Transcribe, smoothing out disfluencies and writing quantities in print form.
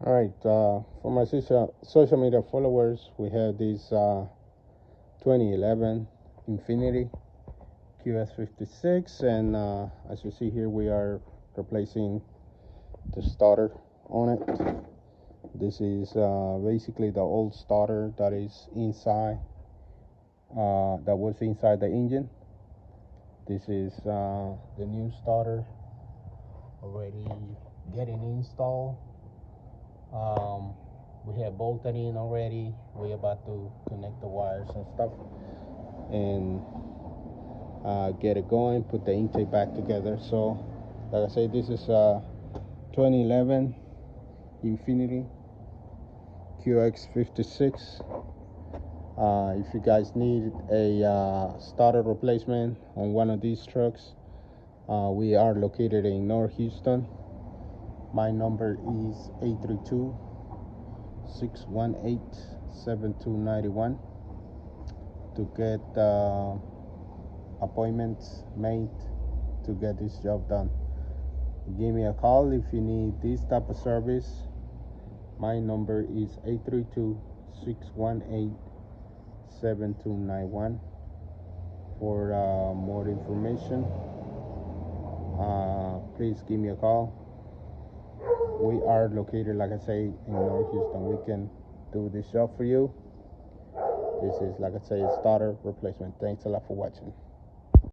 All right, for my social media followers, we have this 2011 Infinity qx56, and as you see here, we are replacing the starter on it. This is basically the old starter that is inside, that was inside the engine. This is the new starter already getting installed. We have bolted in already. We're about to connect the wires and stuff and get it going, put the intake back together. So like I said, this is 2011 Infinity qx56. If you guys need a starter replacement on one of these trucks, we are located in North Houston. My number is 832-618-7291 to get appointments made to get this job done. Give me a call if you need this type of service. My number is 832-618-7291 for more information. Please give me a call. We are located, like I say, in North Houston. We can do this job for you. This is, like I say, a starter replacement. Thanks a lot for watching.